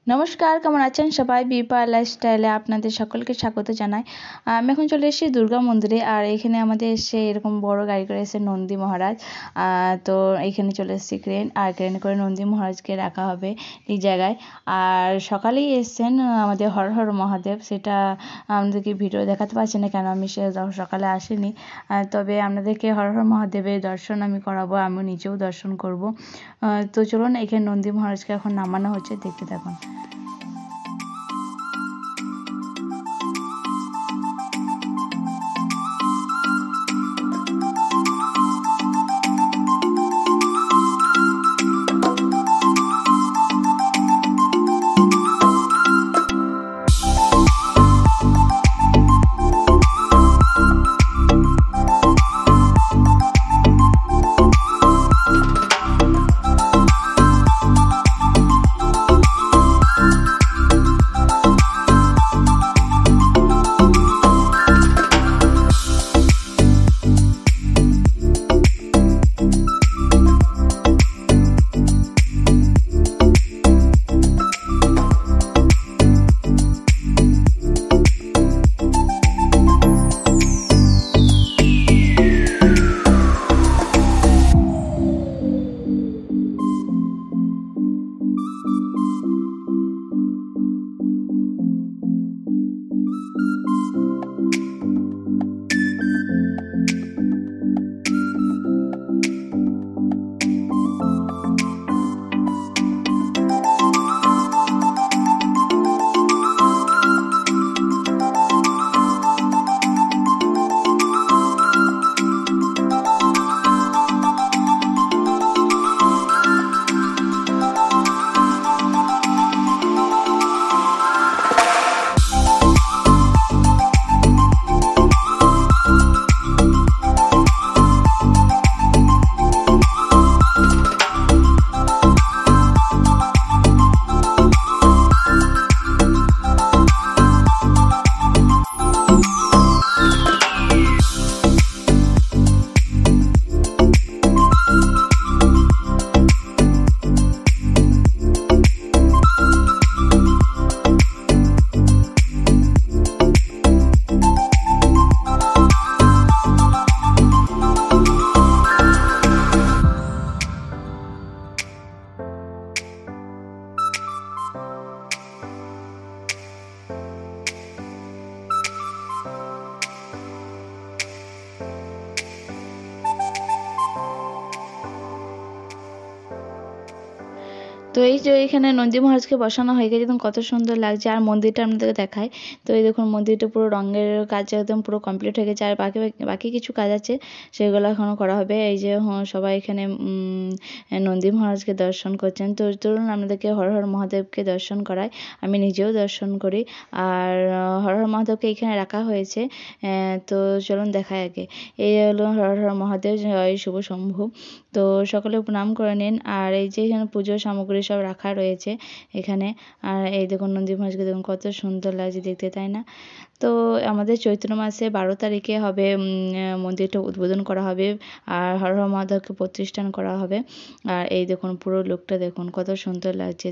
নমস্কার, কেমন আছেন সবাই? বিপা লাইফস্টাইলে আপনাদের সকলকে স্বাগত জানাই। আমি এখন চলে এসেছি দুর্গা মন্দিরে, আর এখানে আমাদের এসে এরকম বড় গাড়ি করে এসে নন্দী মহারাজ। তো এখানে চলে এসেছি ক্রেন, আর ক্রেন করে নন্দী মহারাজকে রাখা হবে এই জায়গায়। আর সকালেই এসছেন আমাদের হর হর মহাদেব, সেটা আমাদেরকে ভিডিও দেখাতে পারছি না কেন আমি সকালে আসিনি। তবে আপনাদেরকে হর হর মহাদেবের দর্শন আমি করাবো, আমি নিজেও দর্শন করব। তো চলুন, এখানে নন্দী মহারাজকে এখন নামানো হচ্ছে, দেখতে থাকুন। তো এই যে এখানে নন্দী মহারাজকে বসানো হয়ে গেছে, দেখুন কত সুন্দর লাগছে। আর মন্দিরটা আপনাদেরকে দেখায়। তো এই দেখুন মন্দিরটা পুরো রঙের কাজ একদম পুরো কমপ্লিট হয়ে গেছে, আর বাকি বাকি কিছু কাজ আছে, সেগুলো এখনও করা হবে। এই যে সবাই এখানে নন্দী মহারাজকে দর্শন করছেন। তো চলুন আপনাদেরকে হর হর মহাদেবকে দর্শন করাই, আমি নিজেও দর্শন করি। আর হর হর মহাদেবকে এখানে রাখা হয়েছে। তো চলুন দেখাই আগে। এই হলো হর হর মহাদেব, জয় শুভ শম্ভু। তো সকলে প্রণাম করে নিন। আর এই যে এখানে পুজোর সামগ্রী সব রাখা রয়েছে এখানে। আর এই দেখুন নন্দী মহারাজকে দেখুন কত সুন্দর লাগছে দেখতে, তাই না? তো আমাদের চৈত্র মাসে 12 তারিখে হবে মন্দিরটা উদ্বোধন করা হবে, আর হর হর মহাদেবকে প্রতিষ্ঠান করা হবে। আর এই দেখুন পুরো লুকটা দেখুন কত সুন্দর লাগছে।